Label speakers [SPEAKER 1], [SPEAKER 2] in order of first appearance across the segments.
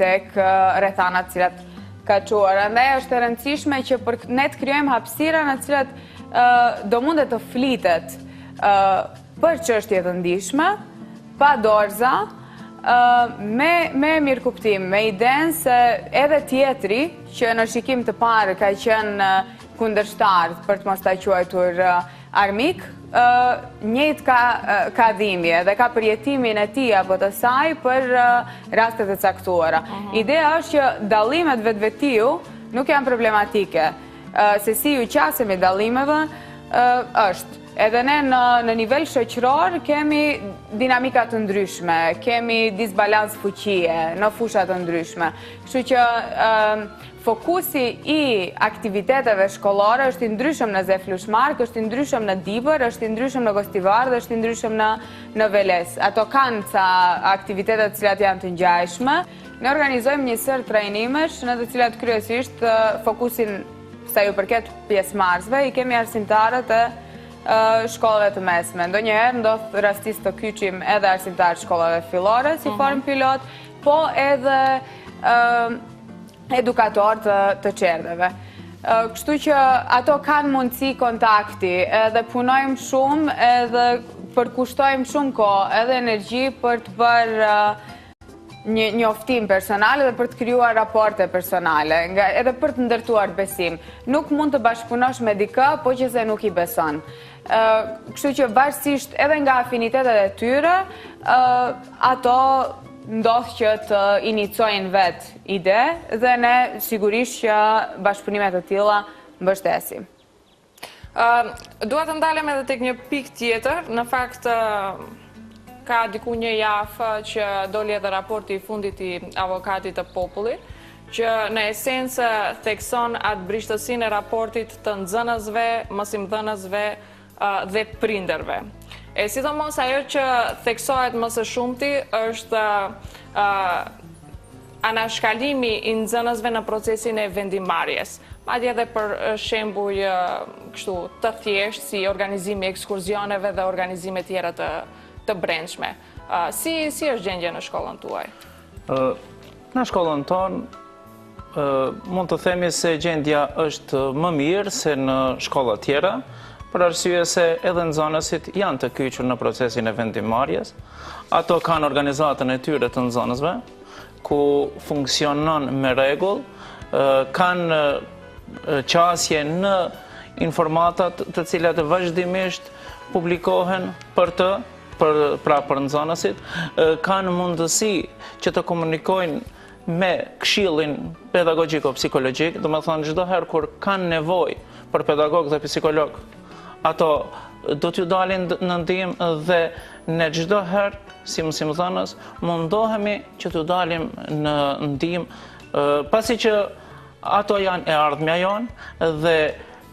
[SPEAKER 1] tek rrethanat cilat ka quar. Andaj është e rëndësishme që ne të krijojmë hapësira në cilat do mundet të flitet për çështje të ndihshme, pa dorza, me mirëkuptim, me idenë se edhe tjetri që në shikim të parë ka qenë kundërshtar për të mos ta quajtur armik, njëjtë ka dhimbje dhe ka përjetimin e tij apo të saj për rastet e caktuara. Ideja është që dallimet vetvetiu nuk janë problematike. Se si ju qasemi dallimeve është. Edhe ne në nivel shoqëror kemi dinamika të ndryshme, kemi disbalans fuqie në fusha të ndryshme. Kështu që fokusi i aktiviteteve shkollore është i ndryshëm në Zeflushmark, është i ndryshëm në Dibër, është i ndryshëm në Gostivar dhe është i ndryshëm në Veles. Ato kanë ca aktivitetet cilat janë të ngjashme. Ne organizojmë një sër trajnimesh në të cilat kryesisht fokusin sa ju përket pjesëmarrësve i kemi arsimtarët e shkollave të mesme. Ndonjëherë ndodh rastis të kyçim edhe arsimtarë shkollave fillore si formë pilot, po edhe edukator të qerdheve. Kështu që ato kanë mundësi kontakti, edhe punojmë shumë, edhe përkushtojmë shumë kohë, edhe energji për të bërë një njoftim personale dhe për të krijuar raporte personale, edhe për të ndërtuar besim. Nuk mund të bashkëpunosh me dikë, po që se nuk i beson. Kështu që varësisht edhe nga afinitetet e tyre, ato ndodh që të inicojnë vetë ide dhe ne sigurisht që bashkëpunimet të tilla mbështesim.
[SPEAKER 2] Dua të ndalem edhe tek një pikë tjetër, në fakt ka diku një javë që doli edhe raporti i fundit i avokatit të popullit, që në esencë thekson atë brishtësinë e raportit të nxënësve, mësimdhënësve dhe prindërve. E sidomos ajo që theksohet më së shumti është anashkalimi i nxënësve në procesin e vendimarrjes. Madje edhe për shembull kështu të thjeshtë si organizimi i ekskurzioneve dhe organizime tjera të brendshme. Si është gjendja në shkollën tuaj?
[SPEAKER 3] Në shkollën tonë mund të themi se gjendja është më mirë se në shkolla tjera, për arsye se edhe nxënësit janë të kyçur në procesin e vendimarrjes. Ato kanë organizatën e tyre të nxënësve, ku funksionon me rregull, kanë qasje në informatat të cilat vazhdimisht publikohen për nxënësit, kanë mundësi që të komunikojnë me këshillin pedagogjiko-psikologjik, do të thonë çdo herë kur kanë nevojë për pedagog dhe psikolog, ato do t'ju dalin në ndihmë dhe ne çdo herë si mësimdhënës mundohemi që t'ju dalim në ndihmë, pasi që ato janë e ardhmja jonë dhe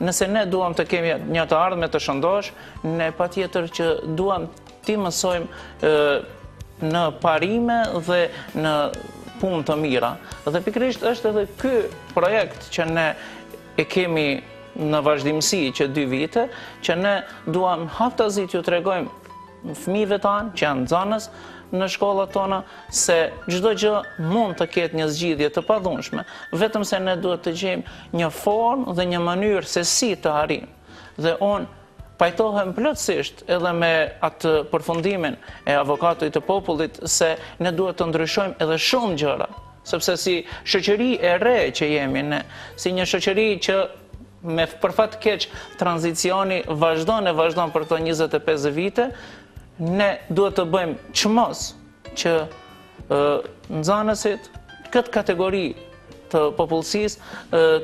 [SPEAKER 3] nëse ne duam të kemi një të ardhme të shëndosh, ne patjetër që duam t'i mësojmë në parime dhe në punë të mira. Dhe pikërisht është edhe ky projekt që ne e kemi në vazhdimësi që 2 vite, që ne duam haftazit ju tregojmë fëmijëve tanë që janë nxënës në shkollat tona se çdo gjë mund të ketë një zgjidhje të padhunshme, vetëm se ne duhet të gjejmë një formë dhe një mënyrë se si të arrijmë. Dhe unë pajtohem plotësisht edhe me atë përfundimin e avokatit të popullit se ne duhet të ndryshojmë edhe shumë gjëra, sepse si shoqëri e re që jemi ne, si një shoqëri që me përfat keq tranzicioni vazhdon për këto 25 vite, ne duhet të bëjmë çmos që nxënësit, këtë kategori të popullsisë,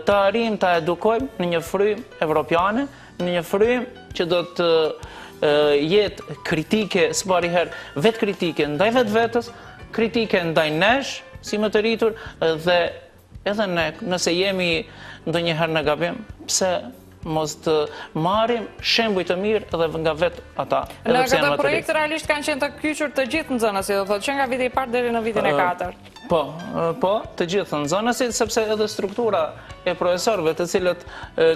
[SPEAKER 3] të arrijmë ta edukojmë në një frymë evropiane, në një frymë që do të jetë kritike, së pariherë vetë kritike ndaj vetvetes, kritike ndaj nesh, si më të rritur, dhe edhe ne, nëse jemi ndonjëherë në gabim, pse mos të marrim shembuj të mirë edhe nga vetë ata.
[SPEAKER 2] Në këtë projekt realisht kanë qenë të kyçur të gjithë nxënësit, do thotë që nga viti i parë deri në vitin e 4.
[SPEAKER 3] Po, të gjithë nxënësit, sepse edhe struktura e profesorëve të cilët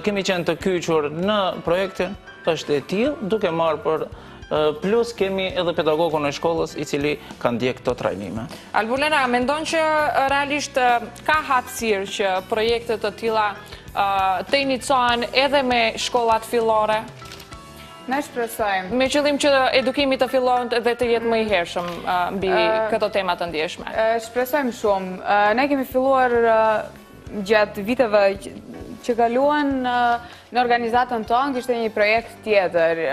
[SPEAKER 3] kemi qenë të kyçur në projektin është e tillë, duke marrë për plus kemi edhe pedagogun e shkollës i cili ka ndjek këto trajnime.
[SPEAKER 2] Albulena, mendon që realisht ka hapësirë që projekte të tilla të inicohen edhe me shkollat fillore?
[SPEAKER 1] Ne shpresojmë.
[SPEAKER 2] Me qëllim që edukimi të fillon dhe të jetë më i hershëm mbi këto tema të ndjeshme.
[SPEAKER 1] Shpresojmë shumë. Ne kemi filluar gjatë viteve që kaluan në organizatën tonë, kishte një projekt tjetër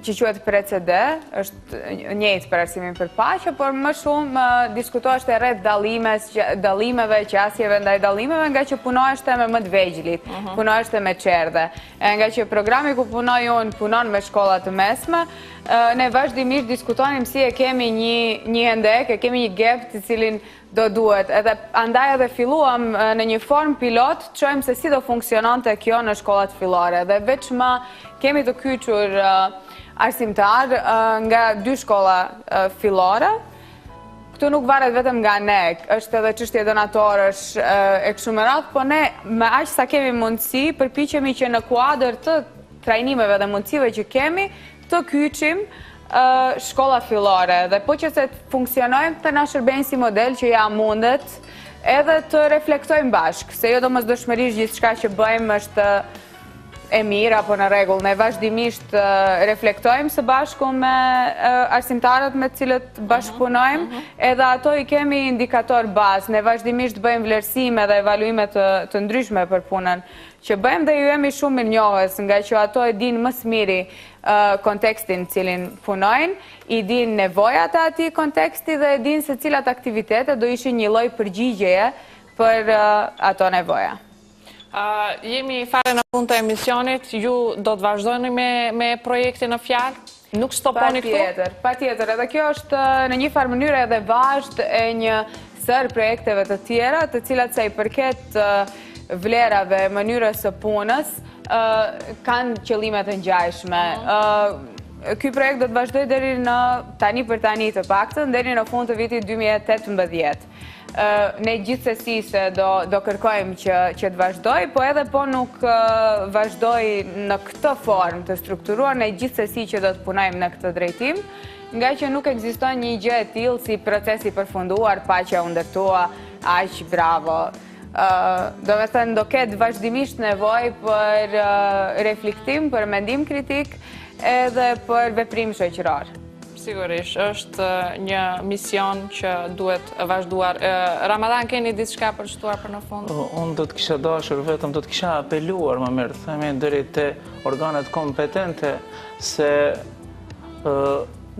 [SPEAKER 1] që quhet PRECD, është njëjtë për arsimin për paqe, por më shumë diskutoheshte rreth dallimeve, qasjeve ndaj dallimeve, nga që punoheshte me më të vegjëlit, punoheshte me çerdhe. Nga që programi ku punoj unë punon me shkolla të mesme, ne vazhdimisht diskutonim si e kemi një hendek, e kemi një gap të cilin do duhet. Edhe andaj edhe filluam në një formë pilot, të shohim se si do funksiononte kjo në shkollat fillore. Dhe veçmë kemi të kyçur arsimtar nga 2 shkolla fillore. Këtu nuk varet vetëm nga ne, është edhe çështje donatorësh e kështu me radhë, po ne me aq sa kemi mundësi përpiqemi që në kuadër të trajnimeve dhe mundësive që kemi të kyçim shkolla fillore. Dhe po që se funksionojmë të na shërbejnë si model që ja mundet edhe të reflektojmë bashkë, se jo domosdoshmërisht gjithçka që bëjmë është e mirë apo në rregull. Ne vazhdimisht reflektojmë së bashku me arsimtarët me të cilët bashkëpunojmë, edhe ato i kemi indikator bazë. Ne vazhdimisht bëjmë vlerësime dhe evaluime të ndryshme për punën që bëjmë dhe ju jemi shumë mirënjohës, nga që ato e dinë më së miri kontekstin cilin punojnë, i dinë nevojat e atij konteksti dhe e dinë se cilat aktivitete do ishin një lloj përgjigjeje për ato nevoja.
[SPEAKER 2] Jemi fare në fund të emisionit, ju do të vazhdojni me projekte në fjalë? Nuk stoponi këtu?
[SPEAKER 1] Patjetër, edhe kjo është në një farë mënyrë edhe vazhd e një sër projekteve të tjera, të cilat sa i përket vlerave, mënyrës së punës, kanë qëllime të ngjashme. Ky projekt do të vazhdojë deri në tani për tani të paktën, deri në fund të vitit 2018. Ne gjithsesi se do kërkojmë që të vazhdoj, po edhe po nuk vazhdoj në këtë formë të strukturuar, ne gjithsesi që do të punojmë në këtë drejtim, nga që nuk ekziston një gjë e tillë si procesi përfunduar, paqja u ndërtua, aq bravo. Do me thënë, do ketë vazhdimisht nevojë për reflektim, për mendim kritik, edhe për veprim shoqëror.
[SPEAKER 2] Sigurisht, është një mision që duhet vazhduar. Ramadan, keni diçka për shtuar për në fund?
[SPEAKER 3] Unë do të kisha dashur, vetëm do të kisha apeluar, më mirë, themi deri te organet kompetente, se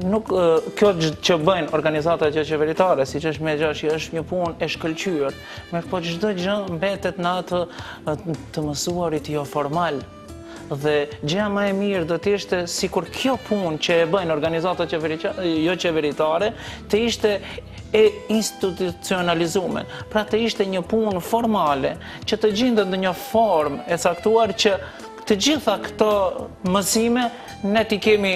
[SPEAKER 3] nuk kjo që bëjnë organizatat qeveritare, siç është Megjashi, është një punë e shkëlqyer, mirë po çdo gjë mbetet në atë të mësuarit jo formal. Dhe gjëja më e mirë do të ishte sikur kjo punë që e bëjnë organizatat jo qeveritare të ishte e institucionalizuar. Pra të ishte një punë formale që të gjendet në një formë e caktuar që të gjitha këto mësime ne t'i kemi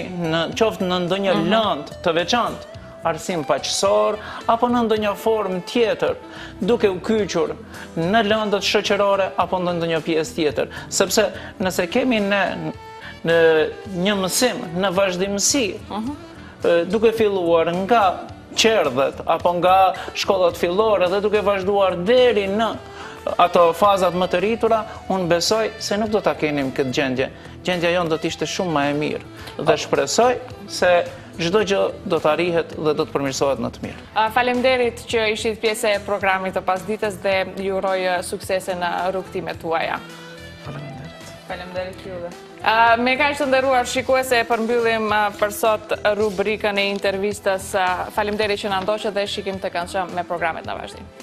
[SPEAKER 3] qoftë në ndonjë lëndë të veçantë, arsim paqësor, apo në ndonjë formë tjetër, duke u kyçur në lëndët shoqërore apo në ndonjë pjesë tjetër. Sepse nëse kemi ne në një mësim në vazhdimsi, duke filluar nga qerdhet apo nga shkollat fillore dhe duke vazhduar deri në ato fazat më të rritura, unë besoj se nuk do ta kenim këtë gjendje. Gjendja jonë do të ishte shumë më e mirë. Dhe shpresoj se çdo gjë do të arrihet dhe do të përmirësohet në të mirë.
[SPEAKER 2] Faleminderit që ishit pjesë e programit të pasdites dhe ju uroj suksese në rrugtimet tuaja.
[SPEAKER 3] Faleminderit.
[SPEAKER 1] Faleminderit juve.
[SPEAKER 2] Me kaq të nderuar shikuese, përmbyllim për sot rubrikën e intervistës. Faleminderit që na ndoqët dhe shikim të këndshëm me programet në vazhdim.